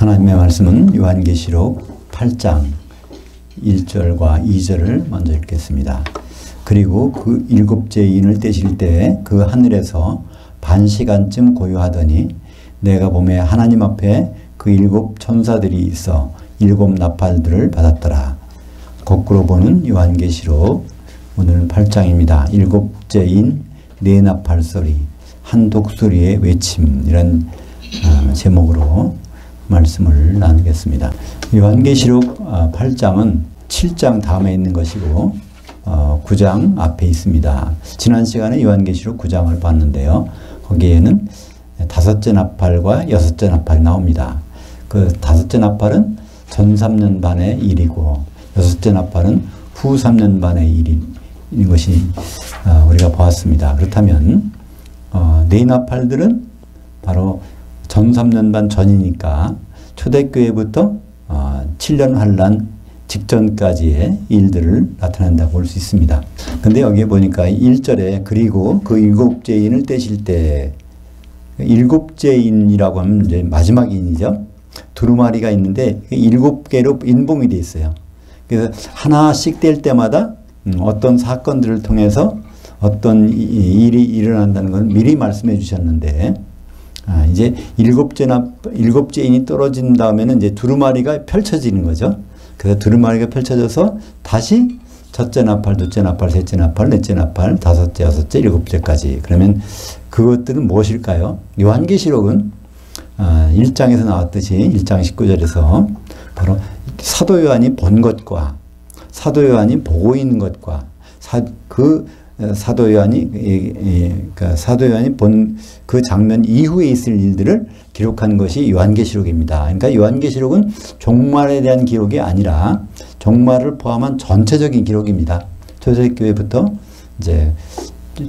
하나님의 말씀은 요한계시록 8장 1절과 2절을 먼저 읽겠습니다. 그리고 그 일곱째 인을 떼실 때 그 하늘에서 반시간쯤 고요하더니 내가 보매 하나님 앞에 그 일곱 천사들이 있어 일곱 나팔들을 받았더라. 거꾸로 보는 요한계시록 오늘은 8장입니다. 일곱째 인 네 나팔 소리 한 독수리의 외침 이런 제목으로 말씀을 나누겠습니다. 요한계시록 8장은 7장 다음에 있는 것이고 9장 앞에 있습니다. 지난 시간에 요한계시록 9장을 봤는데요. 거기에는 다섯째 나팔과 여섯째 나팔이 나옵니다. 그 다섯째 나팔은 전 3년 반의 일이고 여섯째 나팔은 후 3년 반의 일인 것이 우리가 보았습니다. 그렇다면 네 나팔들은 바로 전 3년 반 전이니까 초대교회부터 7년 환란 직전까지의 일들을 나타낸다고 볼 수 있습니다. 근데 여기에 보니까 1절에 그리고 그 일곱째 인을 떼실 때 일곱째 인이라고 하면 이제 마지막 인이죠. 두루마리가 있는데 7개로 인봉이 되어 있어요. 그래서 하나씩 뗄 때마다 어떤 사건들을 통해서 어떤 일이 일어난다는 걸 미리 말씀해 주셨는데 이제 일곱째 인이 떨어진 다음에는 이제 두루마리가 펼쳐지는 거죠. 그래서 두루마리가 펼쳐져서 다시 첫째 나팔, 둘째 나팔, 셋째 나팔, 넷째 나팔, 다섯째, 여섯째, 일곱째까지. 그러면 그것들은 무엇일까요? 요한계시록은 1장에서 나왔듯이 1장 19절에서 바로 사도 요한이 본 것과 사도 요한이 보고 있는 것과 사도 요한이 본 그 장면 이후에 있을 일들을 기록한 것이 요한계시록입니다. 그러니까 요한계시록은 종말에 대한 기록이 아니라 종말을 포함한 전체적인 기록입니다. 초대교회부터 이제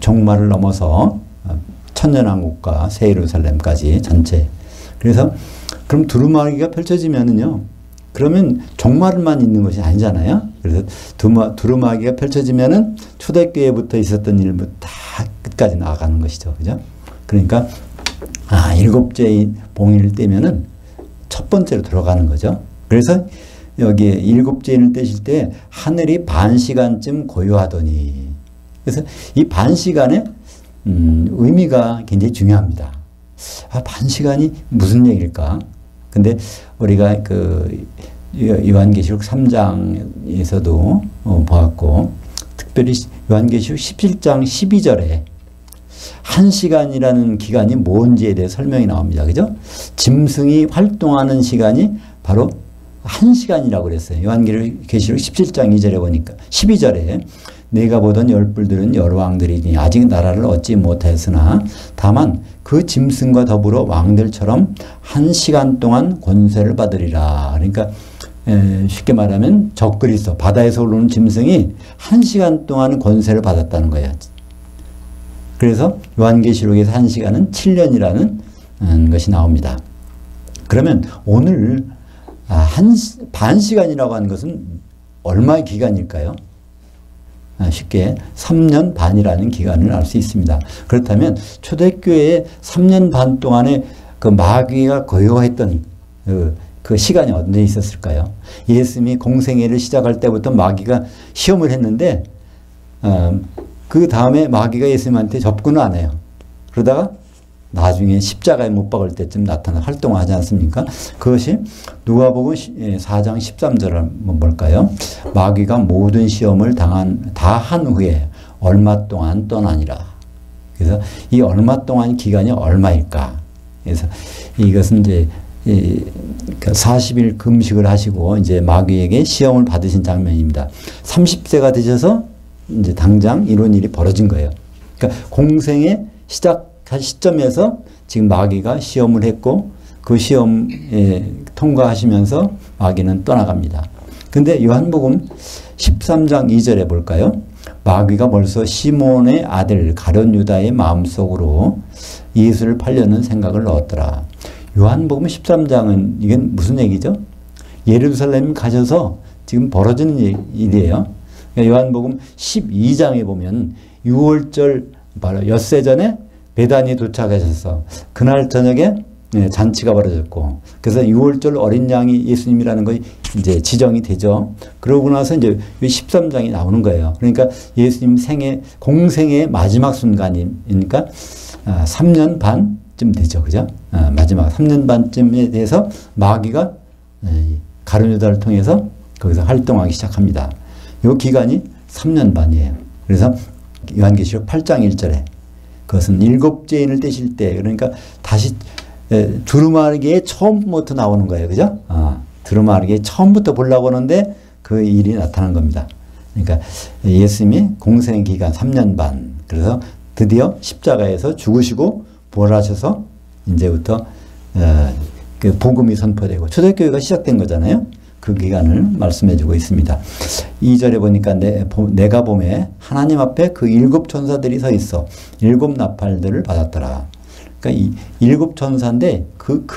종말을 넘어서 천년왕국과 새 예루살렘까지 전체. 그래서 그럼 두루마리가 펼쳐지면은요. 그러면 종말만 있는 것이 아니잖아요. 그래서 두루마기가 펼쳐지면은 초대교회부터 있었던 일부터 다 끝까지 나아가는 것이죠. 그죠? 그러니까, 일곱째 봉인을 떼면은 첫 번째로 들어가는 거죠. 그래서 여기에 일곱째 인을 떼실 때 하늘이 반 시간쯤 고요하더니. 그래서 이 반 시간의 의미가 굉장히 중요합니다. 반 시간이 무슨 얘기일까? 근데 우리가 그 요한계시록 3장에서도 보았고 특별히 요한계시록 17장 12절에 1시간이라는 기간이 뭔지에 대해 설명이 나옵니다. 그죠? 짐승이 활동하는 시간이 바로 1시간이라고 그랬어요. 요한계시록 17장 2절에 보니까 12절에 내가 보던 열불들은 여러 왕들이니 아직 나라를 얻지 못했으나 다만 그 짐승과 더불어 왕들처럼 1시간 동안 권세를 받으리라. 그러니까 쉽게 말하면 적그리스도 바다에서 오르는 짐승이 1시간 동안 권세를 받았다는 거예요. 그래서 요한계시록에서 1시간은 7년이라는 것이 나옵니다. 그러면 오늘 반 시간이라고 하는 것은 얼마의 기간일까요? 쉽게 3년 반이라는 기간을 알 수 있습니다. 그렇다면 초대교회에 3년 반 동안에 그 마귀가 고요했던 그 시간이 언제 있었을까요? 예수님이 공생애를 시작할 때부터 마귀가 시험을 했는데 그 다음에 마귀가 예수님한테 접근을 안 해요. 그러다가 나중에 십자가에 못 박을 때쯤 나타나 활동을 하지 않습니까? 그것이 누가복음 4장 13절은 뭘까요? 마귀가 모든 시험을 다 한 후에 얼마 동안 떠나니라. 그래서 이 얼마 동안 기간이 얼마일까? 그래서 이것은 이제 40일 금식을 하시고 이제 마귀에게 시험을 받으신 장면입니다. 30세가 되셔서 이제 당장 이런 일이 벌어진 거예요. 그러니까 공생의 시작한 시점에서 지금 마귀가 시험을 했고 그 시험에 통과하시면서 마귀는 떠나갑니다. 근데 요한복음 13장 2절에 볼까요? 마귀가 벌써 시몬의 아들 가룟 유다의 마음속으로 예수를 팔려는 생각을 넣었더라. 요한복음 13장은 이건 무슨 얘기죠? 예루살렘 가셔서 지금 벌어지는 일이에요. 요한복음 12장에 보면 6월절 바로 엿새 전에 베다니에 도착하셔서 그날 저녁에 예, 잔치가 벌어졌고, 그래서 6월절 어린 양이 예수님이라는 것이 이제 지정이 되죠. 그러고 나서 이제 13장이 나오는 거예요. 그러니까 예수님 공생의 마지막 순간이니까 3년 반쯤 되죠. 그죠? 마지막 3년 반쯤에 대해서 마귀가 가룟 유다를 통해서 거기서 활동하기 시작합니다. 이 기간이 3년 반이에요. 그래서 요한계시록 8장 1절에 그것은 일곱째인을 떼실 때, 그러니까 다시 두루마리기에 처음부터 나오는 거예요. 그죠? 두루마리기에 처음부터 보려고 하는데 그 일이 나타난 겁니다. 그러니까 예수님이 공생 기간 3년 반, 그래서 드디어 십자가에서 죽으시고 부활하셔서 이제부터 그 복음이 선포되고 초대교회가 시작된 거잖아요. 그 기간을 말씀해주고 있습니다. 2절에 보니까 내가 봄에 하나님 앞에 그 7 천사들이 서 있어 7 나팔들을 받았더라. 그러니까 이 7 천사인데 그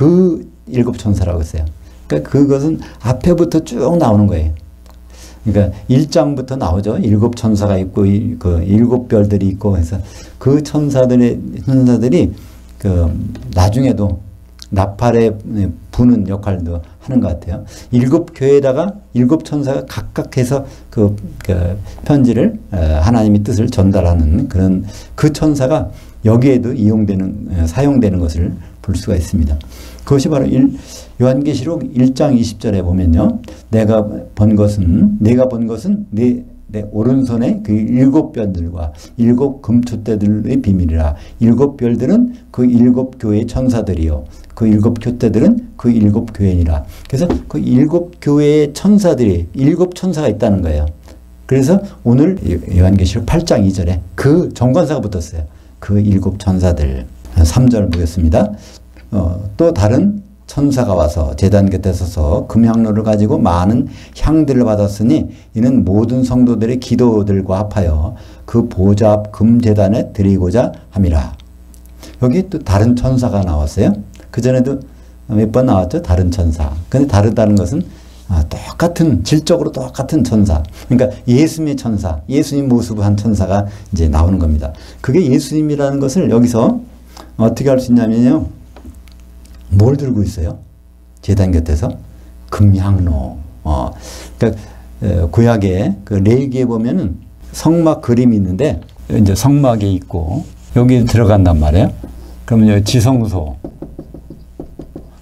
7 천사라고 했어요. 그러니까 그것은 앞에부터 쭉 나오는 거예요. 그러니까 1장부터 나오죠. 7 천사가 있고 그 7 별들이 있고 해서 그 천사들이 그 나중에도 나팔에 부는 역할도 하는 것 같아요. 7 교회에다가 7 천사가 각각 해서 그 편지를 하나님의 뜻을 전달하는 그런 그 천사가 여기에도 사용되는 것을 볼 수가 있습니다. 그것이 바로 요한계시록 1장 20절에 보면요. 내가 본 것은 내 오른손에 그 7 별들과 7 금촛대들의 비밀이라. 7 별들은 그 7 교회의 천사들이요. 그 7 촛대들은 그 7 교회니라. 그래서 그 7 교회의 천사들이 7 천사가 있다는 거예요. 그래서 오늘 요한계시록 8장 2절에 그 정관사가 붙었어요. 그 7 천사들. 3절 보겠습니다. 또 다른 천사가 와서 제단 곁에 서서 금향로를 가지고 많은 향들을 받았으니 이는 모든 성도들의 기도들과 합하여 그 보좌 앞 금제단에 드리고자 함이라. 여기 또 다른 천사가 나왔어요. 그전에도 몇 번 나왔죠. 다른 천사. 근데 다르다는 것은 똑같은, 질적으로 똑같은 천사. 그러니까 예수님의 천사, 예수님 모습을 한 천사가 이제 나오는 겁니다. 그게 예수님이라는 것을 여기서 어떻게 할 수 있냐면요. 뭘 들고 있어요? 제단 곁에서? 금향로. 그러니까 구약에 그 레위기에 보면은 성막 그림이 있는데 이제 성막이 있고 여기 들어간단 말이에요. 그러면 여기 지성소,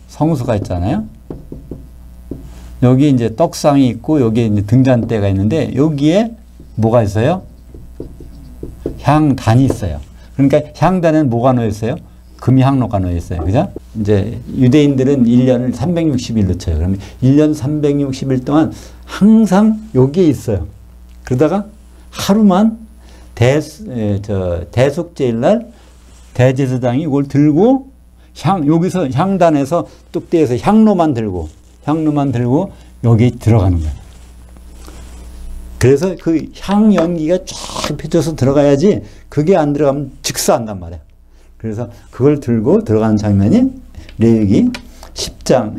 성수가 있잖아요. 여기 이제 떡상이 있고 여기에 이제 등잔대가 있는데 여기에 뭐가 있어요? 향단이 있어요. 그러니까 향단에는 뭐가 놓여 있어요? 금향로가 놓여 있어요. 그죠? 이제 유대인들은 1년을 360일로 쳐요. 그러면 1년 360일 동안 항상 여기에 있어요. 그러다가 하루만 대속제일 날 대제사장이 이걸 들고 여기서 향단에서 뚝대에서 향로만 들고 여기 들어가는 거예요. 그래서 그 향 연기가 쫙 펼쳐서 들어가야지 그게 안 들어가면 즉사한단 말이에요. 그래서 그걸 들고 들어가는 장면이 레위기 16장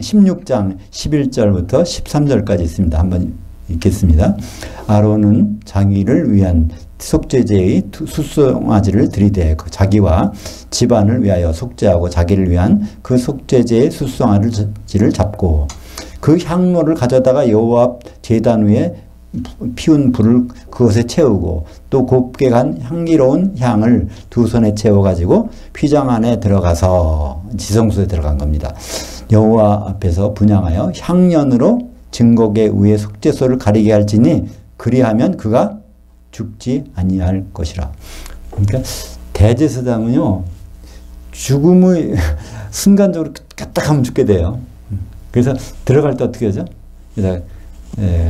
11절부터 13절까지 있습니다. 한번 읽겠습니다. 아론은 자기를 위한 속죄제의 수송아지를 들이대 자기와 집안을 위하여 속죄하고 자기를 위한 그 속죄제의 수송아지를 잡고 그 향로를 가져다가 여호와 앞 제단 위에 피운 불을 그것에 채우고 또 곱게 간 향기로운 향을 2 손에 채워가지고 휘장 안에 들어가서 지성소에 들어간 겁니다. 여호와 앞에서 분향하여 향연으로 증거계 위에 속죄소를 가리게 할지니 그리하면 그가 죽지 아니할 것이라. 그러니까 대제사장은요 죽음의 순간적으로 까딱하면 죽게 돼요. 그래서 들어갈 때 어떻게 하죠? 그래서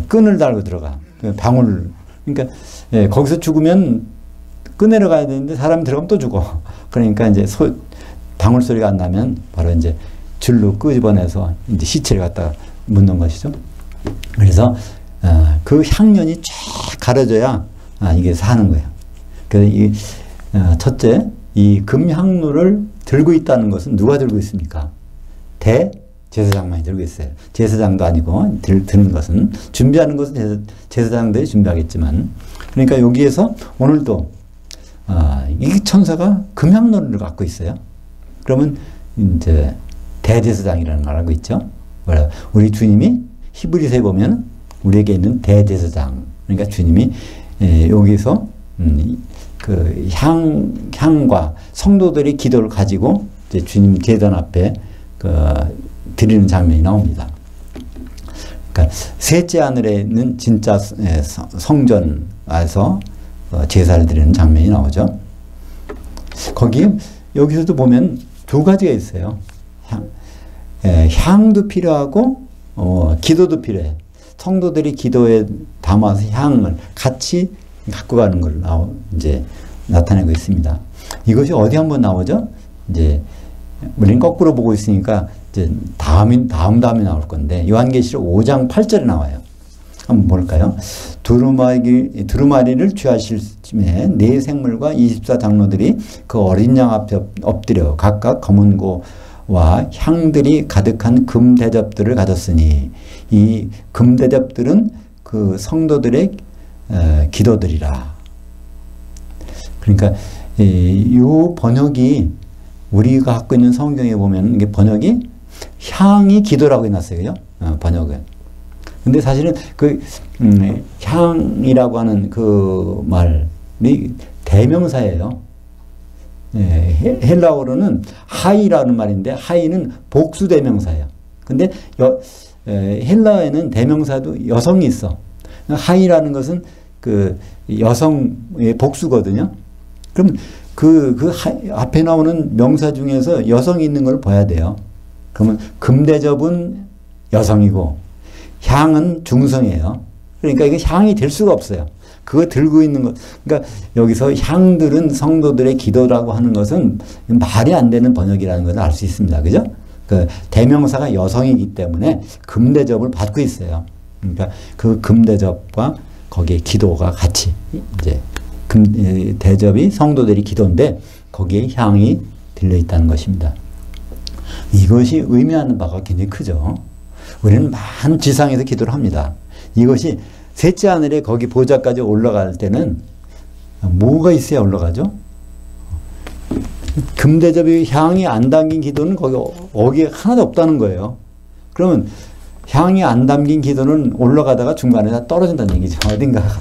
끈을 달고 들어가. 방울. 그러니까 거기서 죽으면 끈내려 가야 되는데 사람이 들어가면 또 죽어. 그러니까 이제 방울 소리가 안 나면 바로 이제 줄로 끄집어내서 이제 시체를 갖다가 묻는 것이죠. 그래서 그 향연이 쫙 가려져야 이게 사는 거예요. 그래서 첫째, 이 금향로를 들고 있다는 것은 누가 들고 있습니까? 제사장만이 들고 있어요. 제사장도 아니고 드는 것은 준비하는 것은 제사장들이 준비하겠지만 그러니까 여기에서 오늘도 이 천사가 금향로를 갖고 있어요. 그러면 이제 대제사장이라는 걸 알고 있죠. 우리 주님이 히브리서에 보면 우리에게 있는 대제사장, 그러니까 주님이 여기서 그 향과 성도들이 기도를 가지고 이제 주님 제단 앞에 드리는 장면이 나옵니다. 그러니까 셋째 하늘에 있는 진짜 성전에서 제사를 드리는 장면이 나오죠. 거기 여기서도 보면 두 가지가 있어요. 향도 필요하고 기도도 필요해. 성도들이 기도에 담아서 향을 같이 갖고 가는 걸 이제 나타내고 있습니다. 이것이 어디 한번 나오죠? 이제 우리는 거꾸로 보고 있으니까 이제 다음에 나올 건데 요한계시록 5장 8절에 나와요. 한번 볼까요? 두루마리를 취하실 쯤에 네 생물과 24장로들이 그 어린 양 앞에 엎드려 각각 검은 고와 향들이 가득한 금 대접들을 가졌으니 이 금 대접들은 그 성도들의 기도들이라. 그러니까 이 번역이 우리가 갖고 있는 성경에 보면 이게 번역이 향이 기도라고 해놨어요. 그죠? 번역은. 근데 사실은 그 향이라고 하는 그 말이 대명사예요. 헬라어로는 하이라는 말인데 하이는 복수 대명사예요. 근데 헬라어에는 대명사도 여성이 있어. 하이라는 것은 그 여성의 복수거든요. 그럼 앞에 나오는 명사 중에서 여성이 있는 걸 봐야 돼요. 그러면 금대접은 여성이고 향은 중성이에요. 그러니까 이게 향이 될 수가 없어요. 그거 들고 있는 것. 그러니까 여기서 향들은 성도들의 기도라고 하는 것은 말이 안 되는 번역이라는 것을 알 수 있습니다. 그죠? 그 대명사가 여성이기 때문에 금대접을 받고 있어요. 그러니까 그 금대접과 거기에 기도가 같이 이제 대접이 성도들이 기도인데 거기에 향이 들려있다는 것입니다. 이것이 의미하는 바가 굉장히 크죠. 우리는 많은 지상에서 기도를 합니다. 이것이 셋째 하늘에 거기 보좌까지 올라갈 때는 뭐가 있어야 올라가죠? 금대접이 향이 안 담긴 기도는 거기에 하나도 없다는 거예요. 그러면 향이 안 담긴 기도는 올라가다가 중간에 다 떨어진다는 얘기죠.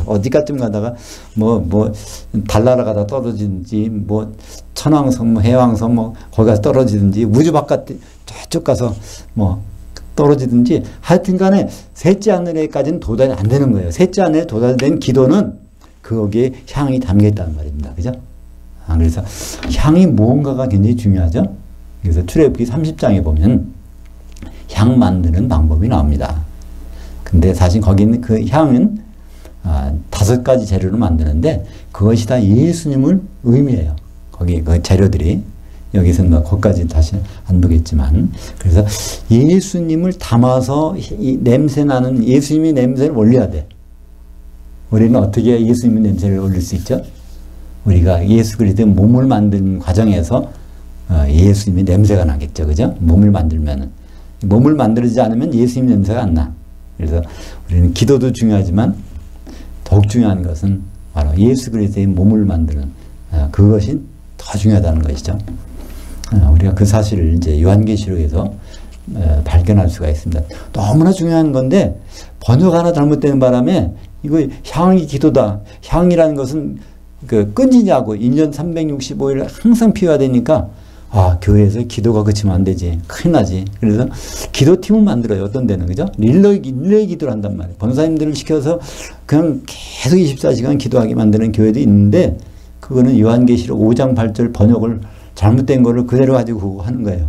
어디까쯤 가다가 달나라 가다 떨어지든지 천왕성 해왕성 거기 가서 떨어지든지 우주 바깥 저쪽 가서 떨어지든지 하여튼 간에 셋째 하늘에까지는 도달이 안 되는 거예요. 셋째 하늘에 도달된 기도는 거기에 향이 담겨 있다는 말입니다. 그죠? 그래서 향이 무언가가 굉장히 중요하죠. 그래서 출애굽기 30장에 보면 향 만드는 방법이 나옵니다. 근데 사실 거기 있는 그 향은 5가지 재료로 만드는데 그것이 다 예수님을 의미해요. 거기 그 재료들이. 여기서는 거기까지 다시 안 보겠지만. 그래서 예수님을 담아서 이 냄새 나는 예수님의 냄새를 올려야 돼. 우리는 어떻게 예수님의 냄새를 올릴 수 있죠? 우리가 예수 그리스도의 몸을 만드는 과정에서 예수님의 냄새가 나겠죠. 그죠? 몸을 만들면은. 몸을 만들지 않으면 예수님 냄새가 안 나. 그래서 우리는 기도도 중요하지만 더욱 중요한 것은 바로 예수 그리스도의 몸을 만드는 그것이 더 중요하다는 것이죠. 우리가 그 사실을 이제 요한계시록에서 발견할 수가 있습니다. 너무나 중요한 건데 번역 하나 잘못되는 바람에 이거 향이 기도다. 향이라는 것은 끊이냐고 1년 365일 항상 피워야 되니까 교회에서 기도가 그치면 안 되지. 큰일 나지. 그래서 기도팀을 만들어요. 어떤 데는. 그죠? 릴레이 기도를 한단 말이에요. 권사님들을 시켜서 그냥 계속 24시간 기도하게 만드는 교회도 있는데 그거는 요한계시록 5장 8절 번역을 잘못된 거를 그대로 가지고 하는 거예요.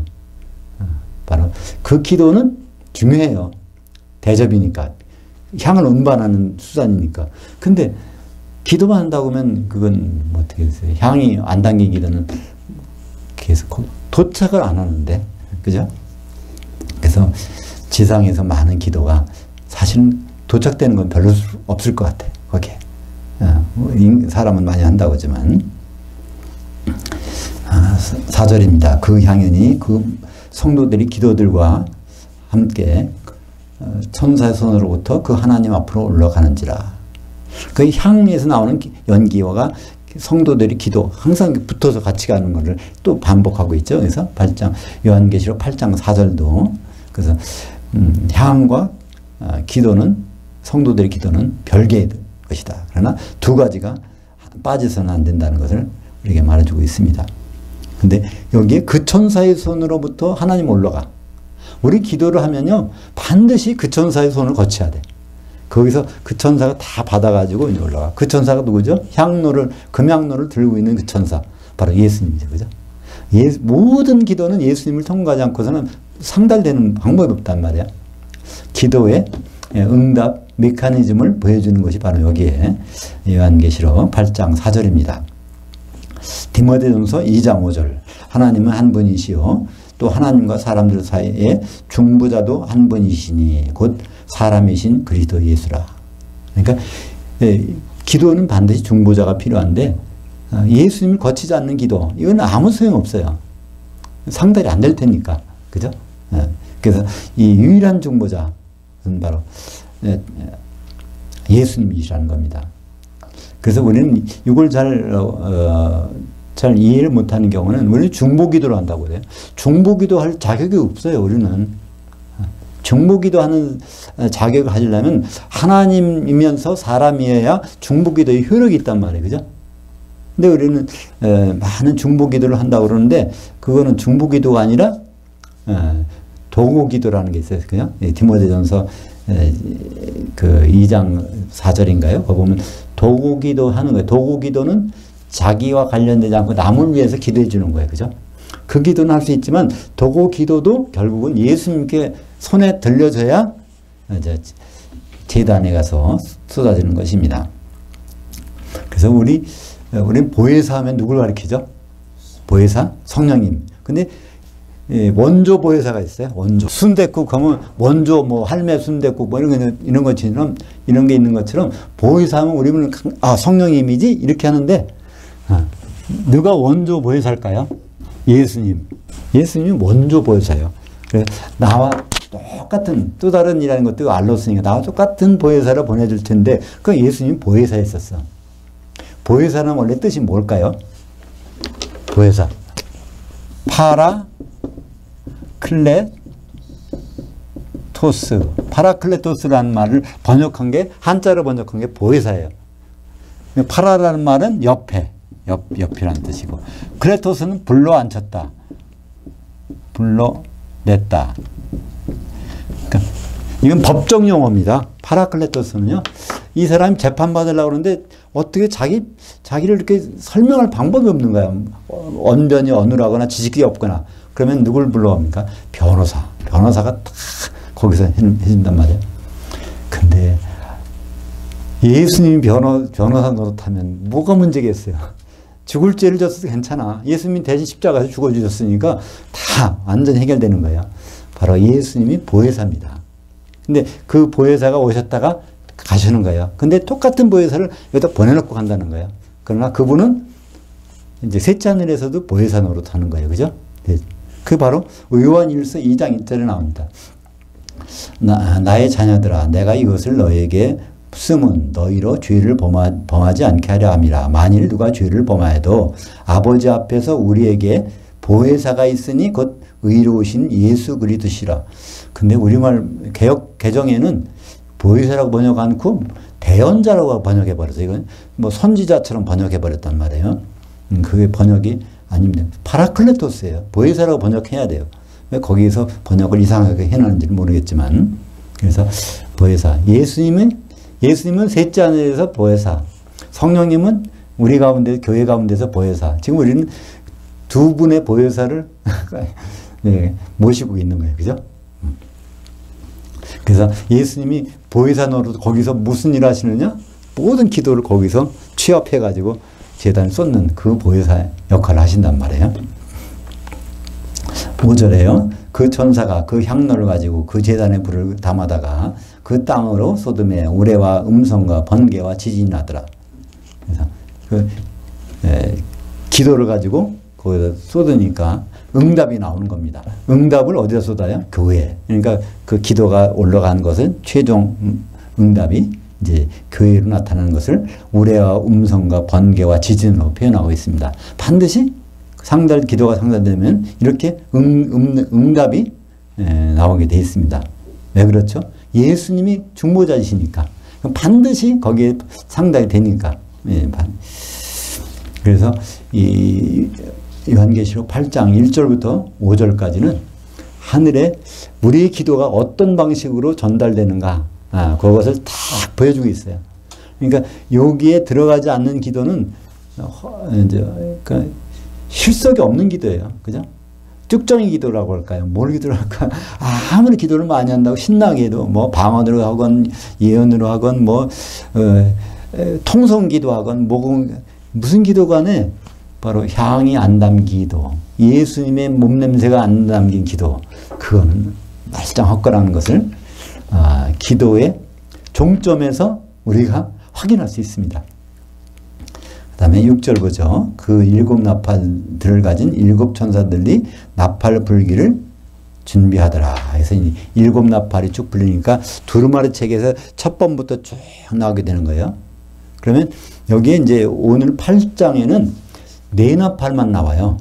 바로 그 기도는 중요해요. 대접이니까. 향을 운반하는 수단이니까. 근데 기도만 한다고 하면 그건 어떻게 됐어요? 향이 안 담긴 기도는 계속 도착을 안 하는데. 그죠? 그래서 지상에서 많은 기도가 사실은 도착되는 건 별로 없을 것 같아. 거기에. 사람은 많이 한다고 하지만. 4절입니다. 그 향연이 그 성도들이 기도들과 함께 천사의 손으로부터 그 하나님 앞으로 올라가는지라. 그 향에서 나오는 연기가 성도들이 기도 항상 붙어서 같이 가는 것을 또 반복하고 있죠. 그래서 요한계시록 8장 4절도 그래서 향과 기도는 성도들의 기도는 별개의 것이다. 그러나 두 가지가 빠져서는 안 된다는 것을 우리에게 말해주고 있습니다. 근데 여기에 그 천사의 손으로부터 하나님 올라가. 우리 기도를 하면요 반드시 그 천사의 손을 거쳐야 돼. 거기서 그 천사가 다 받아가지고 이제 올라가. 그 천사가 누구죠? 금향로를 들고 있는 그 천사. 바로 예수님이죠. 그죠? 모든 기도는 예수님을 통과하지 않고서는 상달되는 방법이 없단 말이야. 기도의 응답 메커니즘을 보여주는 것이 바로 여기에 요한계시록 8장 4절입니다. 디모데전서 2장 5절. 하나님은 한 분이시요 또 하나님과 사람들 사이에 중보자도 한 분이시니 곧 사람이신 그리스도 예수라. 그러니까 기도는 반드시 중보자가 필요한데 예수님을 거치지 않는 기도 이건 아무 소용없어요. 상달이 안 될 테니까. 그죠? 그래서 이 유일한 중보자는 바로 예수님이시라는 겁니다. 그래서 우리는 이걸 잘 이해를 못하는 경우는 우리는 중보기도를 한다고 그래요. 중보기도 할 자격이 없어요. 우리는 중보기도 하는 자격을 가지려면 하나님이면서 사람이어야 중보기도의 효력이 있단 말이에요. 그죠? 근데 우리는 많은 중보기도를 한다고 그러는데 그거는 중보기도가 아니라 도구기도라는 게 있어요. 그죠? 디모데전서 그 2장 4절인가요? 거기 보면 도구기도 하는 거예요. 도구기도는 자기와 관련되지 않고 남을 위해서 기도해 주는 거예요. 그죠? 그 기도는 할 수 있지만 도구기도도 결국은 예수님께 손에 들려줘야 이제 제단에 가서 쏟아지는 것입니다. 그래서 우리 보혜사 하면 누굴 가리키죠? 보혜사? 성령님. 근데 원조 보혜사가 있어요. 원조. 순댓국 하면 원조 뭐 할매 순댓국 뭐 이런 것처럼 이런 게 있는 것처럼 보혜사 하면 우리는 성령님이지 이렇게 하는데 누가 원조 보혜사일까요? 예수님. 예수님이 원조 보혜사예요. 그래서 나와 똑같은 또 다른 일하는 것도 알로스니까 나와 똑같은 보혜사를 보내줄 텐데 그 예수님이 보혜사였었어. 보혜사는 원래 뜻이 뭘까요? 보혜사. 파라클레토스라는 말을 번역한 게 한자로 번역한 게 보혜사예요. 파라라는 말은 옆이라는 뜻이고 클레토스는 불러앉혔다. 불러냈다. 그러니까 이건 법정 용어입니다. 파라클레토스는요. 이 사람이 재판받으려고 그러는데 어떻게 자기를 이렇게 설명할 방법이 없는 거야. 언변이 어눌하거나 지식이 없거나. 그러면 누굴 불러옵니까? 변호사가 딱 거기서 해준단 말이에요. 근데 예수님이 변호사 노릇하면 뭐가 문제겠어요? 죽을 죄를 졌어도 괜찮아. 예수님이 대신 십자가에서 죽어주셨으니까 다 완전히 해결되는 거예요. 바로 예수님이 보혜사입니다. 근데 그 보혜사가 오셨다가 가시는 거예요. 근데 똑같은 보혜사를 여기다 보내놓고 간다는 거예요. 그러나 그분은 이제 셋째 하늘에서도 보혜사 노릇하는 거예요. 그죠? 그 바로 요한일서 2장 1절에 나옵니다. 나의 자녀들아 내가 이것을 너에게 쓰면 너희로 죄를 범하지 않게 하려 함이라. 만일 누가 죄를 범하여도 아버지 앞에서 우리에게 보혜사가 있으니 곧 의로우신 예수 그리스도시라. 근데 우리말 개역 개정에는 보혜사라고 번역 않고 대언자라고 번역해 버려서 이건 뭐 선지자처럼 번역해 버렸단 말이에요. 그게 번역이 아닙니다. 파라클레토스예요. 보혜사라고 번역해야 돼요. 왜 거기서 번역을 이상하게 해놨는지는 모르겠지만 그래서 보혜사. 예수님은 셋째 하늘에서 보혜사. 성령님은 우리 가운데 교회 가운데서 보혜사. 지금 우리는 두 분의 보혜사를 네, 모시고 있는 거예요. 그죠? 그래서 예수님이 보혜사 노릇 거기서 무슨 일 하시느냐? 모든 기도를 거기서 취합해가지고 제단을 쏟는 그 보혜사 역할을 하신단 말이에요. 5절에요. 그 천사가 그 향로를 가지고 그 제단에 불을 담아다가 그 땅으로 소돔에 우레와 음성과 번개와 지진이 나더라. 그래서 기도를 가지고 거기다 쏟으니까 응답이 나오는 겁니다. 응답을 어디다 쏟아요? 교회. 그러니까 그 기도가 올라간 것은 최종 응답이 이제 교회로 나타나는 것을 우레와 음성과 번개와 지진으로 표현하고 있습니다. 반드시 기도가 상달되면 이렇게 응답이 나오게 되어 있습니다. 왜 그렇죠? 예수님이 중보자이시니까. 반드시 거기에 상달이 되니까. 그래서 이 요한계시록 8장 1절부터 5절까지는 하늘에 우리의 기도가 어떤 방식으로 전달되는가, 그것을 다 보여주고 있어요. 그러니까 여기에 들어가지 않는 기도는 그러니까 실속이 없는 기도예요. 그죠? 쭉정이 기도라고 할까요? 뭘 기도를 할까? 아무리 기도를 많이 한다고 신나게 해도 뭐 방언으로 하건 예언으로 하건 뭐 통성 기도하건 무슨 기도 간에 바로 향이 안 담긴 기도, 예수님의 몸냄새가 안 담긴 기도, 그거는 말짱 헛거라는 것을 기도의 종점에서 우리가 확인할 수 있습니다. 그 다음에 6절 보죠. 그 7 나팔들을 가진 7 천사들이 나팔 불기를 준비하더라. 그래서 7 나팔이 쭉 불리니까 두루마리 책에서 첫 번부터 쭉 나오게 되는 거예요. 그러면 여기에 이제 오늘 8장에는 4 나팔만 나와요.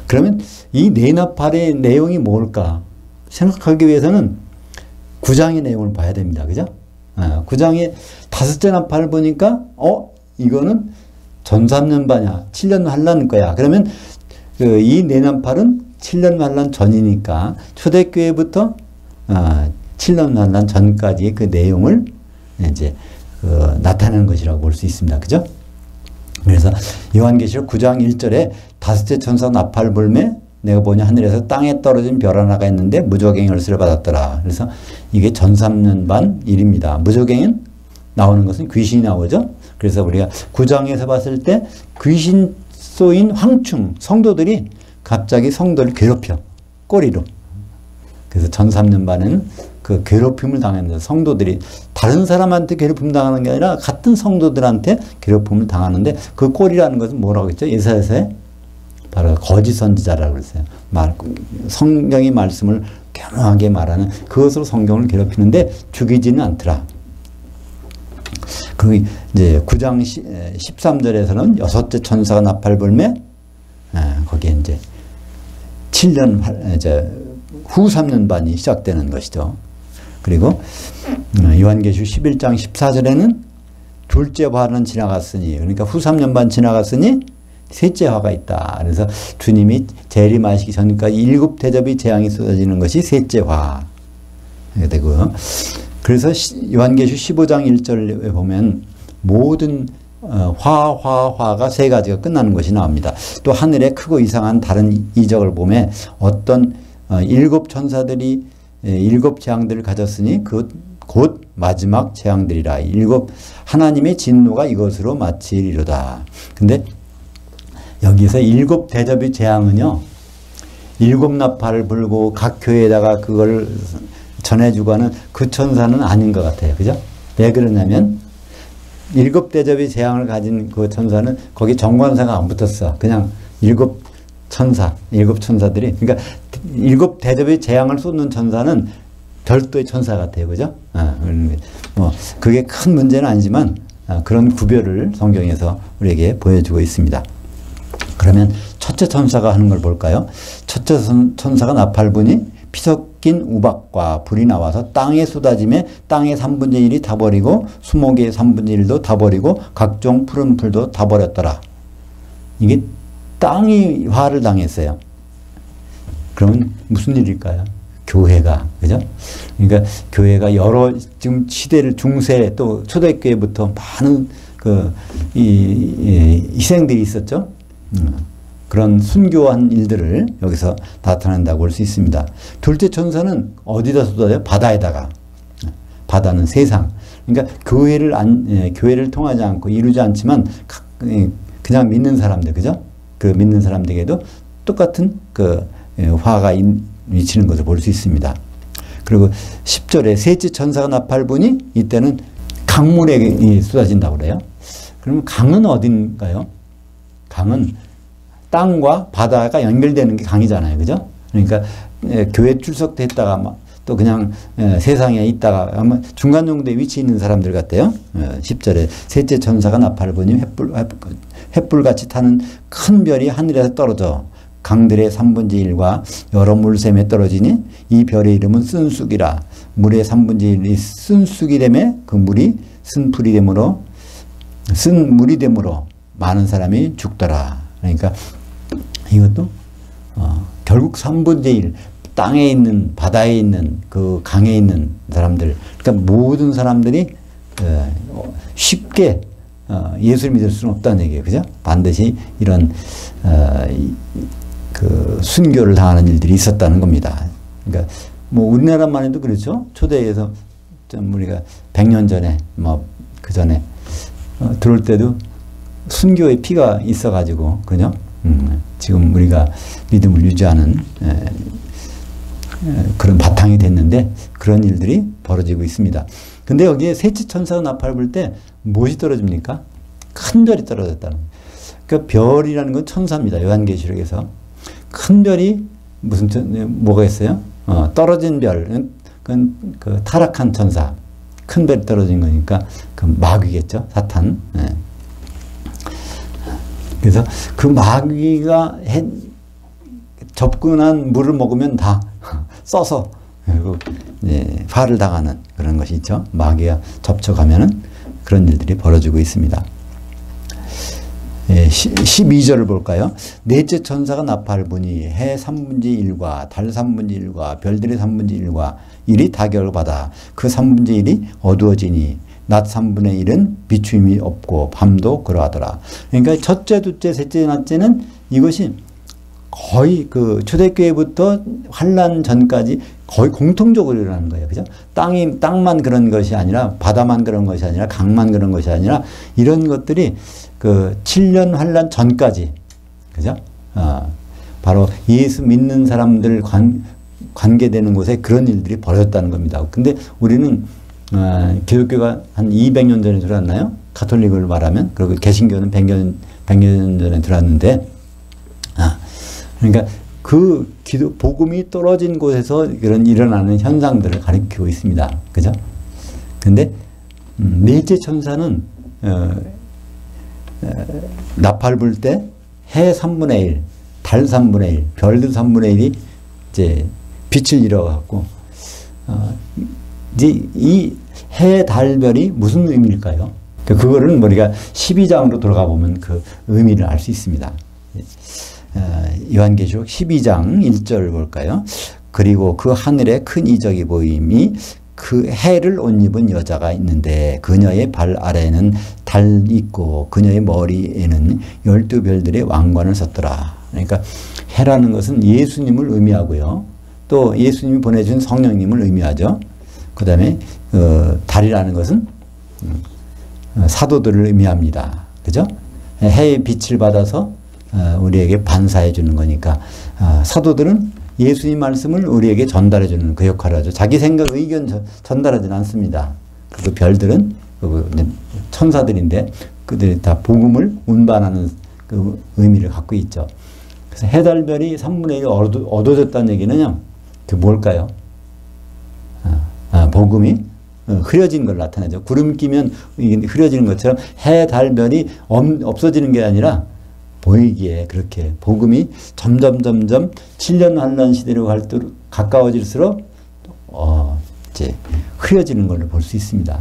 그러면 이 4 나팔의 내용이 뭘까 생각하기 위해서는 9장의 내용을 봐야 됩니다. 그죠? 9장에 5째 나팔을 보니까 이거는 전삼년반이야. 7년 환란 거야. 그러면 이 4 나팔은 7년 환란 전이니까 초대교회부터 7년 환란 전까지의 그 내용을 이제 나타내는 것이라고 볼 수 있습니다. 그죠? 그래서 요한계시록 9장 1절에 5째 천사 나팔 불매 내가 보니 하늘에서 땅에 떨어진 별 하나가 있는데 무저갱이 열쇠를 받았더라. 그래서 이게 전삼년반 일입니다. 무저갱은 나오는 것은 귀신이 나오죠. 그래서 우리가 9장에서 봤을 때 귀신 쏘인 황충 성도들이 갑자기 성도를 괴롭혀 꼬리로. 그래서 전삼년반에는 그 괴롭힘을 당합니다. 성도들이 다른 사람한테 괴롭힘 당하는 게 아니라 같은 성도들한테 괴롭힘을 당하는데 그 꼬리라는 것은 뭐라고 했죠? 예사에서의 바로 거짓 선지자라고 그랬어요. 성경의 말씀을 겸허하게 말하는 그것으로 성경을 괴롭히는데 죽이지는 않더라. 그리고 이제 9장 13절에서는 6째 천사가 나팔 불매 거기에 이제 7년 이제 후 3년 반이 시작되는 것이죠. 그리고 요한계시록 11장 14절에는 둘째 화는 지나갔으니, 그러니까 후 3년 반 지나갔으니 셋째 화가 있다. 그래서 주님이 재림하시기 전까지 7 대접의 재앙이 쏟아지는 것이 셋째 화가 되고요. 그래서 요한계시록 15장 1절에 보면 모든 화가 3가지가 끝나는 것이 나옵니다. 또 하늘에 크고 이상한 다른 이적을 보면 어떤 7 천사들이 7 재앙들을 가졌으니 곧 마지막 재앙들이라. 하나님의 진노가 이것으로 마치리로다. 근데 여기서 7 대접의 재앙은요, 7 나팔을 불고 각 교회에다가 그걸 전해주고 하는 그 천사는 아닌 것 같아요. 그죠? 왜 그러냐면 7 대접의 재앙을 가진 그 천사는 거기 정관사가 안 붙었어. 그냥 7 천사들이, 그러니까 7 대접의 재앙을 쏟는 천사는 별도의 천사 같아요. 그죠? 뭐, 그게 큰 문제는 아니지만, 그런 구별을 성경에서 우리에게 보여주고 있습니다. 그러면 첫째 천사가 하는 걸 볼까요? 첫째 천사가 나팔 부니 피 섞인 우박과 불이 나와서 땅에 쏟아지며 땅의 3분의 1이 다 버리고 수목의 3분의 1도 다 버리고 각종 푸른 풀도 다 버렸더라. 이게 땅이 화를 당했어요. 그러면 무슨 일일까요? 교회가, 그죠? 그러니까 교회가 여러 지금 시대를 중세 또 초대교회부터 많은 희생들이 있었죠. 그런 순교한 일들을 여기서 나타낸다고 볼 수 있습니다. 둘째 천사는 어디다 쏟아져요? 바다에다가. 바다는 세상. 그러니까 교회를 통하지 않고 이루지 않지만 그냥 믿는 사람들, 그죠? 그 믿는 사람들에게도 똑같은 화가 미치는 것을 볼 수 있습니다. 그리고 10절에 셋째 천사가 나팔 부니 이때는 강물에 쏟아진다고 그래요. 그러면 강은 어딘가요? 강은 땅과 바다가 연결되는 게 강이잖아요. 그죠? 그러니까 교회 출석됐다가 막 또 그냥 세상에 있다가 아마 중간 정도에 위치해 있는 사람들 같아요. 10절에 셋째 천사가 나팔을 부니 횃불같이 타는 큰 별이 하늘에서 떨어져 강들의 3분의 1과 여러 물샘에 떨어지니 이 별의 이름은 쓴쑥이라. 물의 3분의 1이 쓴쑥이 되매 그 물이 쓴물이 되므로 많은 사람이 죽더라. 그러니까 이것도 결국 3분의 1 땅에 있는, 바다에 있는, 그 강에 있는 사람들, 그러니까 모든 사람들이 쉽게 예수를 믿을 수는 없다는 얘기예요. 그죠? 반드시 이런 그 순교를 당하는 일들이 있었다는 겁니다. 그러니까 뭐 우리나라만 해도 그렇죠. 초대에서 좀 우리가 100년 전에 뭐 그 전에 들어올 때도 순교의 피가 있어가지고 그죠? 지금 우리가 믿음을 유지하는 그런 바탕이 됐는데 그런 일들이 벌어지고 있습니다. 근데 여기에 셋째 천사가 나팔을 불 때 무엇이 떨어집니까? 큰 별이 떨어졌다는 거예요. 그러니까 별이라는 건 천사입니다. 요한계시록에서. 큰 별이 뭐가 있어요? 떨어진 별, 그건 그 타락한 천사. 큰 별이 떨어진 거니까 그 마귀겠죠. 사탄. 그래서 그 마귀가 접근한 물을 먹으면 다 써서 결국 화를 당하는 그런 것이 있죠. 마귀가 접촉하면은 그런 일들이 벌어지고 있습니다. 12절을 볼까요? 넷째 천사가 나팔을 부니 해 3분의 1과 달 3분의 1과 별들의 3분의 1과 1이 타격을 받아 그 3분의 1이 어두워지니 낮 3분의 1은 비추임이 없고 밤도 그러하더라. 그러니까 첫째, 둘째, 셋째, 넷째는 이것이 거의 그 초대교회부터 환란 전까지 거의 공통적으로 일어나는 거예요. 그죠? 땅만 그런 것이 아니라 바다만 그런 것이 아니라 강만 그런 것이 아니라 이런 것들이 그 7년 환란 전까지 그죠? 바로 예수 믿는 사람들 관계되는 곳에 그런 일들이 벌어졌다는 겁니다. 근데 우리는 기독교가 한 200년 전에 들어왔나요? 가톨릭을 말하면. 그리고 개신교는 100년 전에 들어왔는데 그러니까 그 복음이 떨어진 곳에서 그런 일어나는 현상들을 가리키고 있습니다. 그죠? 근데 넷째 천사는 나팔 불 때 해 3분의 1, 달 3분의 1, 별들 3분의 1이 이제 빛을 잃어갖고 이제 이 해, 달, 별이 무슨 의미일까요? 그거를 우리가 12장으로 돌아가 보면 그 의미를 알 수 있습니다. 요한계시록 12장 1절 볼까요? 그리고 그 하늘에 큰 이적이 보임이 그 해를 옷 입은 여자가 있는데 그녀의 발 아래에는 달 있고 그녀의 머리에는 12별들의 왕관을 썼더라. 그러니까 해라는 것은 예수님을 의미하고요. 또 예수님이 보내준 성령님을 의미하죠. 그 다음에 달이라는 것은 사도들을 의미합니다. 그죠? 해의 빛을 받아서 우리에게 반사해 주는 거니까 사도들은 예수님 말씀을 우리에게 전달해 주는 그 역할을 하죠. 자기 생각, 의견 전달하지는 않습니다. 그 별들은 천사들인데 그들이 다 복음을 운반하는 그 의미를 갖고 있죠. 그래서 해달별이 3분의 1이 어두워졌다는 얘기는요. 그 뭘까요? 복음이 흐려진 걸 나타내죠. 구름 끼면 흐려지는 것처럼 해, 달, 별이 없어지는 게 아니라 보이기에 그렇게 복음이 점점 7년 환란 시대로 가까워질수록 이제 흐려지는 걸 볼 수 있습니다.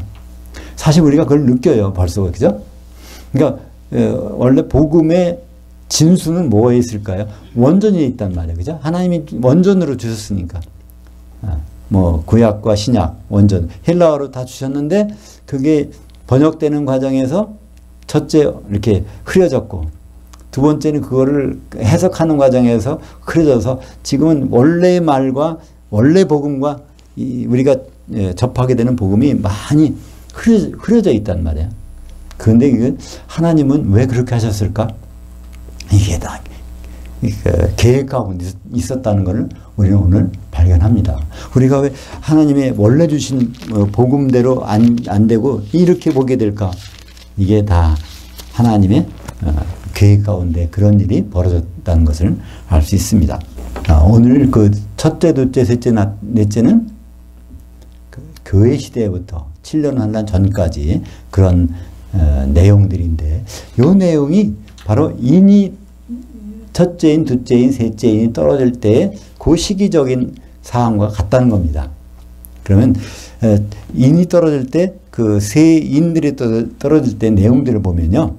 사실 우리가 그걸 느껴요. 벌써. 그죠? 그러니까 원래 복음의 진수는 뭐에 있을까요? 원전이 있단 말이에요. 그죠? 하나님이 원전으로 주셨으니까. 뭐 구약과 신약 원전 헬라어로 다 주셨는데 그게 번역되는 과정에서 첫째 이렇게 흐려졌고 두 번째는 그거를 해석하는 과정에서 흐려져서 지금은 원래의 말과 원래 복음과 우리가 접하게 되는 복음이 많이 흐려져 있단 말이에요. 그런데 이건 하나님은 왜 그렇게 하셨을까? 이게 다 계획 가운데 있었다는 것을 우리는 오늘 발견합니다. 우리가 왜 하나님의 원래 주신 복음대로 안 되고 이렇게 보게 될까? 이게 다 하나님의 계획 가운데 그런 일이 벌어졌다는 것을 알 수 있습니다. 오늘 그 첫째, 둘째, 셋째, 넷째는 교회 시대부터 7년 환란 전까지 그런 내용들인데 이 내용이 바로 인이 첫째인, 둘째인, 셋째인이 떨어질 때 그 시기적인 상황과 같다는 겁니다. 그러면 인이 떨어질 때 그 세 인들이 떨어질 때 내용들을 보면요.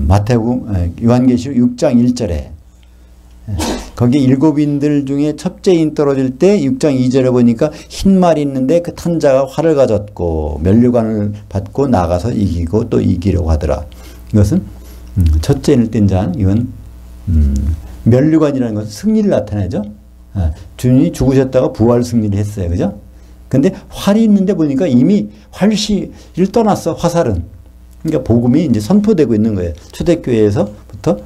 마태복음 요한계시록 6장 1절에 거기 일곱 인들 중에 첫째인 떨어질 때 6장 2절에 보니까 흰 말이 있는데 그 탄자가 활을 가졌고 면류관을 받고 나가서 이기고 또 이기려고 하더라. 이것은 첫째인을 뗀 자, 이건 면류관이라는 것은 승리를 나타내죠. 주님이 죽으셨다가 부활 승리를 했어요. 그죠? 근데 활이 있는데 보니까 이미 활시를 떠났어, 화살은. 그러니까 복음이 이제 선포되고 있는 거예요. 초대교회에서부터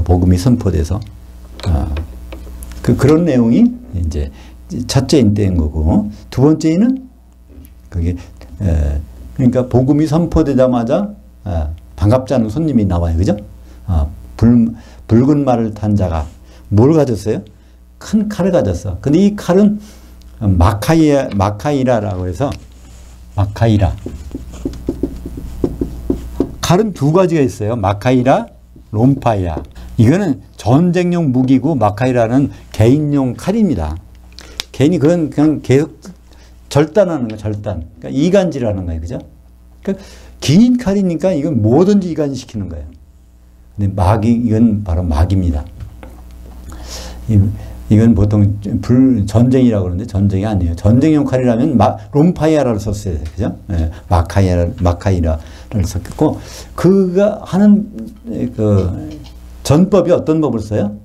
복음이 선포돼서. 그런 내용이 이제 첫째인 때인 거고, 두 번째는 그게, 그러니까 복음이 선포되자마자 반갑지 않은 손님이 나와요. 그죠? 붉은 말을 탄 자가 뭘 가졌어요? 큰 칼을 가졌어. 근데 이 칼은 마카이라라고 해서, 마카이라. 칼은 두 가지가 있어요. 마카이라, 롬파이라. 이거는 전쟁용 무기고, 마카이라는 개인용 칼입니다. 개인이 그냥 계속 절단하는 거예요, 절단. 그러니까 이간질하는 거예요. 그죠? 그러니까 긴 칼이니까 이건 뭐든지 이간시키는 거예요. 근데 이건 바로 마귀입니다. 이건 보통 전쟁이라고 그러는데 전쟁이 아니에요. 전쟁용 칼이라면 롬파이아라를 썼어야 돼요. 그죠? 네, 마카이라를 썼고, 그가 하는 전법이 어떤 법을 써요?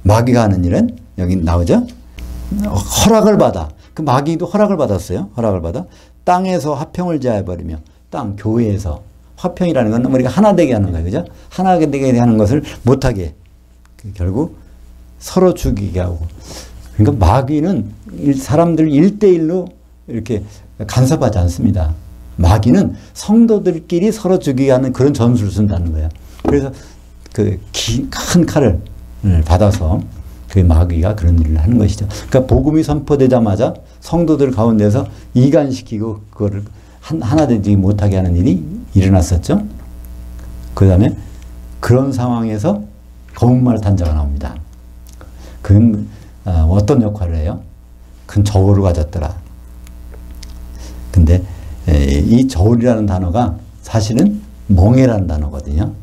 마귀가 하는 일은 여기 나오죠? 허락을 받아. 그 마귀도 허락을 받았어요. 허락을 받아. 땅에서 화평을 제해버리며, 교회에서. 화평이라는 건 우리가 하나 되게 하는 거예요. 그죠? 하나 되게 하는 것을 못하게. 결국 서로 죽이게 하고. 그러니까 마귀는 사람들 1대1로 이렇게 간섭하지 않습니다. 마귀는 성도들끼리 서로 죽이게 하는 그런 전술을 쓴다는 거예요. 그래서 큰 칼을 받아서 그 마귀가 그런 일을 하는 것이죠. 그러니까 복음이 선포되자마자 성도들 가운데서 이간시키고 그거를 하나 되지 못하게 하는 일이 일어났었죠. 그 다음에 그런 상황에서 검은 말 탄자가 나옵니다. 그는 어떤 역할을 해요? 큰 저울을 가졌더라. 근데 이 저울이라는 단어가 사실은 멍에라는 단어거든요.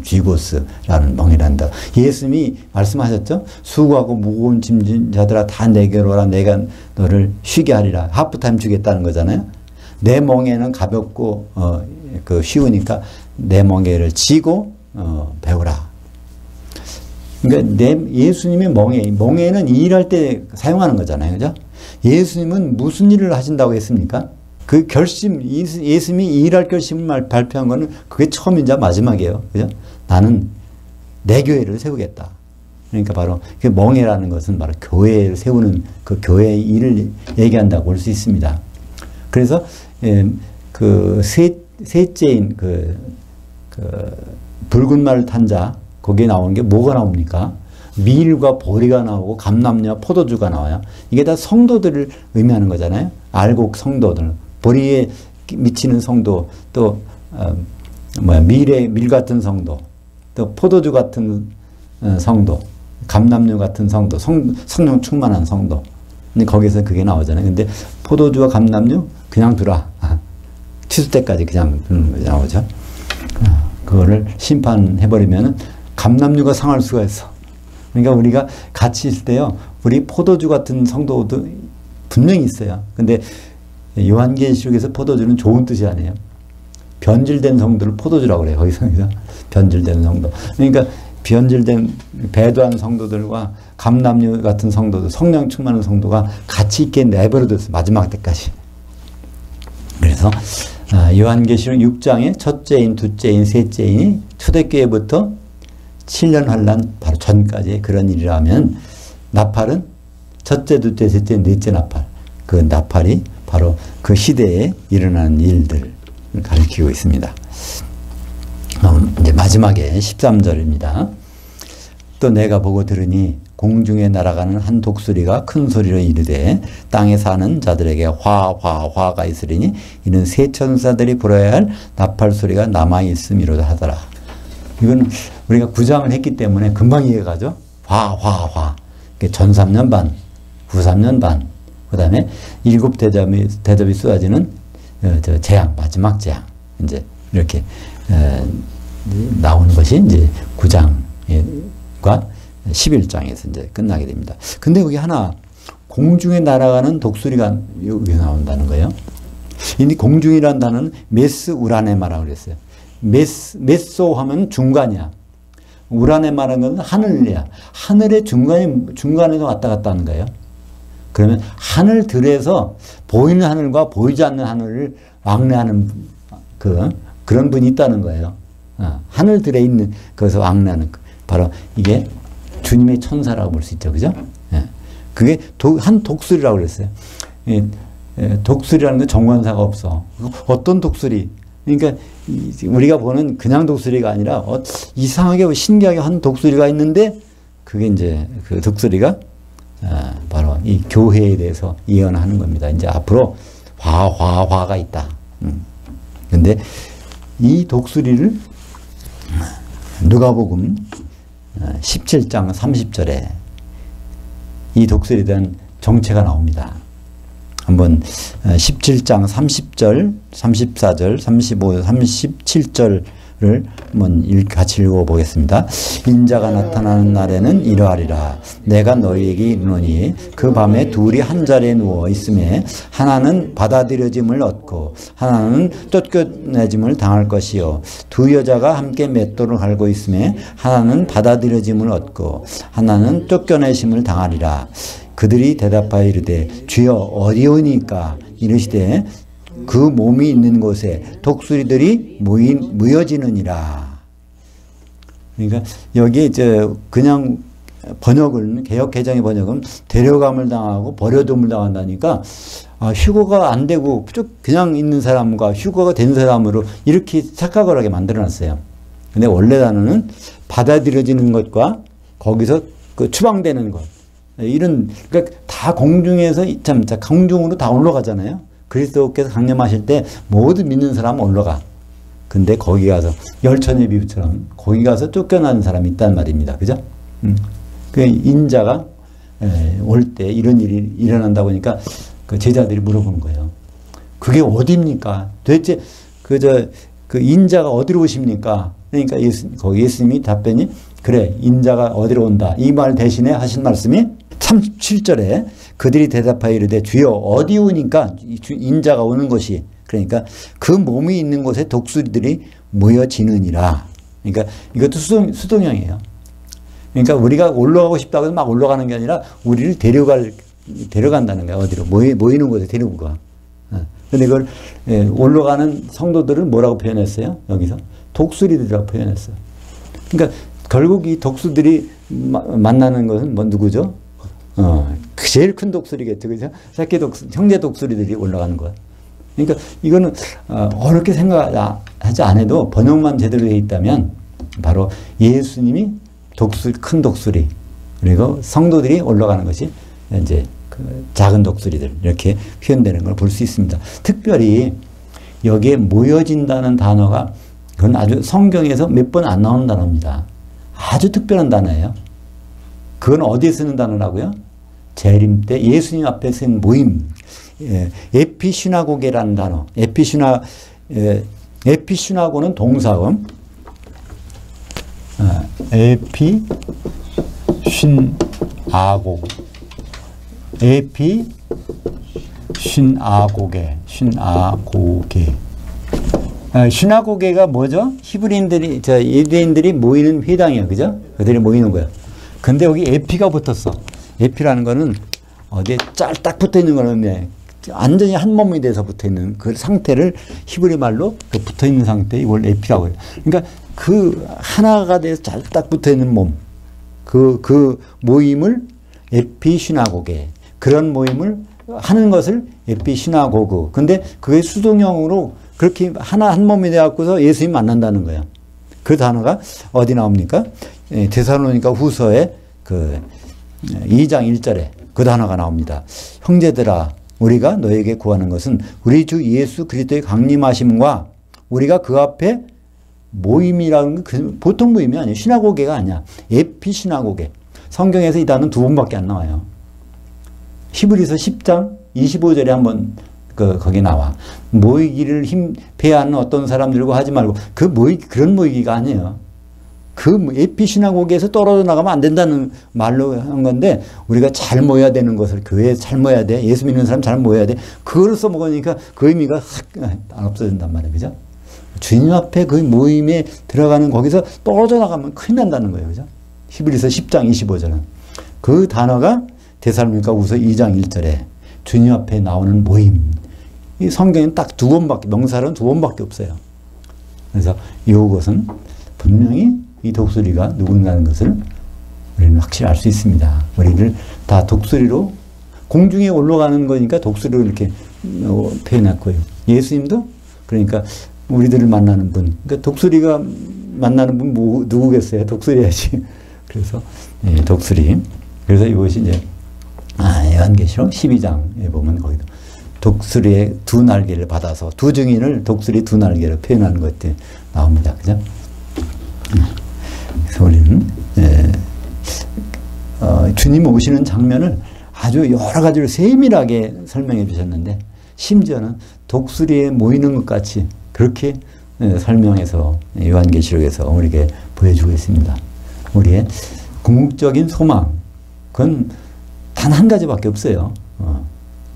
쥐고스라는 멍에라는 단어. 예수님이 말씀하셨죠? 수고하고 무거운 짐진 자들아 다 내게로 오라. 내가 너를 쉬게 하리라. 하프타임 주겠다는 거잖아요. 내 멍에는 가볍고 쉬우니까 내 멍에를 지고 배우라. 그러니까 예수님의 멍에는 일할 때 사용하는 거잖아요. 그죠? 예수님은 무슨 일을 하신다고 했습니까? 그 결심, 예수님이 일할 결심을 발표한 거는 그게 처음이자 마지막이에요. 그죠? 나는 내 교회를 세우겠다. 그러니까 바로 그 멍에라는 것은 바로 교회를 세우는 그 교회의 일을 얘기한다고 볼 수 있습니다. 그래서 셋째인 붉은 말 탄 자, 거기에 나오는 게 뭐가 나옵니까? 밀과 보리가 나오고 감람류와 포도주가 나와요. 이게 다 성도들을 의미하는 거잖아요. 알곡 성도들. 보리에 미치는 성도, 또 밀 같은 성도, 또 포도주 같은 성도, 감람류 같은 성도, 성령 충만한 성도. 근데 거기서 그게 나오잖아요. 근데 포도주와 감람류 그냥 두라. 취수 때까지 그냥 두는 거 나오죠. 그거를 심판해버리면은 감람류가 상할 수가 있어. 그러니까 우리가 같이 있을 때요, 우리 포도주 같은 성도도 분명히 있어요. 근데 요한계시록에서 포도주는 좋은 뜻이 아니에요. 변질된 성도를 포도주라고 그래요. 거기서 변질된 성도. 그러니까 변질된 배도한 성도들과 감람류 같은 성도들, 성령 충만한 성도가 같이 있게 내버려뒀어요. 마지막 때까지. 그래서 요한계시록 6장에 첫째인, 둘째인, 셋째인이 초대교회부터 7년 환란 바로 전까지 그런 일이라면, 나팔은 첫째, 둘째, 셋째, 넷째 나팔. 그 나팔이 바로 그 시대에 일어나는 일들을 가리키고 있습니다. 이제 마지막에 13절입니다. 또 내가 보고 들으니 공중에 날아가는 한 독수리가 큰 소리로 이르되 땅에 사는 자들에게 화가 있으리니 이는 새 천사들이 불어야 할 나팔 소리가 남아 있음이로다 하더라. 이건 우리가 구장을 했기 때문에 금방 이해가 가죠. 화. 전3년 반, 후 3년 반. 그 다음에 7대접이 쏟아지는 재앙, 마지막 재앙. 이제 이렇게 나오는 것이 이제 9장과 11장에서 이제 끝나게 됩니다. 근데 여기 하나, 공중에 날아가는 독수리가 여기 나온다는 거예요. 이 공중이라는 단어는 메스 우라네마라고 그랬어요. 메소 하면 중간이야. 우라네마라는 건 하늘이야. 하늘의 중간에서 왔다 갔다 하는 거예요. 그러면 하늘들에서 보이는 하늘과 보이지 않는 하늘을 왕래하는 그런 분이 있다는 거예요. 하늘들에 있는 거기서 왕래하는 바로 이게 주님의 천사라고 볼 수 있죠. 그죠? 그게 한 독수리라고 그랬어요. 독수리라는 건 정관사가 없어. 어떤 독수리? 그러니까 우리가 보는 그냥 독수리가 아니라 이상하게 신기하게 한 독수리가 있는데 그게 이제 그 독수리가 바로 이 교회에 대해서 예언하는 겁니다. 이제 앞으로 화가 있다. 근데 이 독수리를 누가복음 17장 30절에 이 독수리에 대한 정체가 나옵니다. 한번 17장 30절, 34절, 35절, 37절을 한번 같이 읽어보겠습니다. 인자가 나타나는 날에는 이러하리라. 내가 너희에게 이르노니 그 밤에 둘이 한 자리에 누워 있음에 하나는 받아들여짐을 얻고 하나는 쫓겨내짐을 당할 것이요 두 여자가 함께 맷돌을 갈고 있음에 하나는 받아들여짐을 얻고 하나는 쫓겨내심을 당하리라. 그들이 대답하여 이르되 주여 어디오니까 이르시되 그 몸이 있는 곳에 독수리들이 모여지느니라. 그러니까 여기 그냥 번역을 개역 개정의 번역은 데려감을 당하고 버려둠을 당한다니까 휴거가 안 되고 그냥 있는 사람과 휴거가 된 사람으로 이렇게 착각을 하게 만들어놨어요. 근데 원래 단어는 받아들여지는 것과 거기서 그 추방되는 것. 그러니까 다 공중에서 공중으로 다 올라가잖아요. 그리스도께서 강림하실 때 모든 믿는 사람은 올라가. 근데 거기 가서 열천의 비유처럼 거기 가서 쫓겨나는 사람이 있단 말입니다. 그죠? 그 인자가 올 때 이런 일이 일어난다고 하니까 그 제자들이 물어보는 거예요. 그게 어디입니까? 도대체 그 인자가 어디로 오십니까? 그러니까 거기 예수님이 답변이 그래 인자가 어디로 온다. 이 말 대신에 하신 말씀이 37절에 그들이 대답하여 이르되 주여 어디 오니까 인자가 오는 것이 그러니까 그 몸이 있는 곳에 독수리들이 모여지느니라. 그러니까 이것도 수동형이에요. 그러니까 우리가 올라가고 싶다고 해서 막 올라가는 게 아니라 우리를 데려간다는 거야. 어디로 모이는 곳에 데리고 가. 근데 그걸 올라가는 성도들을 뭐라고 표현했어요? 여기서 독수리들이라고 표현했어요. 그러니까 결국 이 독수들이 만나는 것은 누구죠? 제일 큰 독수리겠죠. 그죠? 형제 독수리들이 올라가는 거야. 그러니까 이거는 어렵게 생각하지 않아도 번역만 제대로 되어 있다면 바로 예수님이 큰 독수리 그리고 성도들이 올라가는 것이 이제 그 작은 독수리들 이렇게 표현되는 걸 볼 수 있습니다. 특별히 여기에 모여진다는 단어가 그건 아주 성경에서 몇 번 안 나오는 단어입니다. 아주 특별한 단어예요. 그건 어디에 쓰는 단어라고요? 재림 때 예수님 앞에 쓴 모임, 에피시나고게라는 단어. 에피시나고는 동사음. 신아고게. 시나고게가 뭐죠? 히브리인들이, 유대인들이 모이는 회당이에요. 그죠? 그들이 모이는 거야. 근데 여기 에피가 붙었어. 에피라는 거는 어디에 짤딱 붙어 있는 거는 완전히 한 몸이 돼서 붙어 있는 그 상태를 히브리 말로 그 붙어 있는 상태, 이걸 에피라고 해요. 그러니까 그 하나가 돼서 짤딱 붙어 있는 몸. 그 모임을 에피시나고게. 그런 모임을 하는 것을 에피시나고그. 근데 그게 수동형으로 그렇게 한 몸이 되어갖고서 예수님 만난다는 거예요. 그 단어가 어디 나옵니까? 데살로니가 후서에 2장 1절에 그 단어가 나옵니다. 형제들아 우리가 너에게 구하는 것은 우리 주 예수 그리스도의 강림하심과 우리가 그 앞에 모임이라는 건 보통 모임이 아니에요. 시나고게가 아니야. 에피시나고게. 성경에서 이 단어는 2번밖에 안 나와요. 히브리서 10장 25절에 한번 거기 나와. 모이기를 패하는 어떤 사람들과 하지 말고 그런 모이기가 아니에요. 그 에피시나고게에서 떨어져 나가면 안 된다는 말로 한 건데 우리가 잘 모여야 되는 것을 교회에 잘 모여야 돼. 예수 믿는 사람 잘 모여야 돼. 그걸 써먹으니까 그 의미가 안 없어진단 말이에요. 그죠? 주님 앞에 그 모임에 들어가는 거기서 떨어져 나가면 큰일 난다는 거예요. 그죠? 히브리서 10장 25절은. 그 단어가 데살로니가후서 2장 1절에 주님 앞에 나오는 모임. 이 성경에는 딱 2번밖에, 명사로는 2번밖에 없어요. 그래서 이것은 분명히 이 독수리가 누군가는 것을 우리는 확실히 알 수 있습니다. 우리를 다 독수리로 공중에 올라가는 거니까 독수리로 이렇게 표현했고요. 예수님도 그러니까 우리들을 만나는 분. 그러니까 독수리가 만나는 분 누구겠어요? 독수리야지. 그래서 독수리. 그래서 이것이 이제 요한계시록 12장에 보면 거기도 독수리의 2날개를 받아서 두 증인을 독수리 2날개로 표현하는 것들이 나옵니다. 그죠? 그래서 우리는 주님 오시는 장면을 아주 여러 가지로 세밀하게 설명해 주셨는데 심지어는 독수리에 모이는 것 같이 그렇게 설명해서 요한계시록에서 우리에게 보여주고 있습니다. 우리의 궁극적인 소망 그건 단 한 가지밖에 없어요.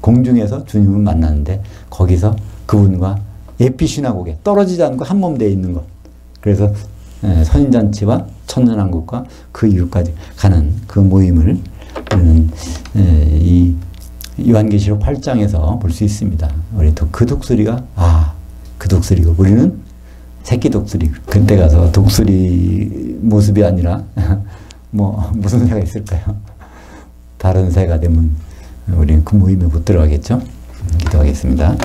공중에서 주님을 만나는데 거기서 그분과 에피시나고게 떨어지지 않고 한 몸 되어 있는 것. 그래서 선인잔치와 천년왕국과 그 이후까지 가는 그 모임을 우리는 이 요한계시록 8장에서 볼 수 있습니다. 우리 그 독수리가 그 독수리고 우리는 새끼 독수리. 그때 가서 독수리 모습이 아니라 무슨 새가 있을까요? 다른 새가 되면 우리는 그 모임에 못 들어가겠죠? 기도하겠습니다.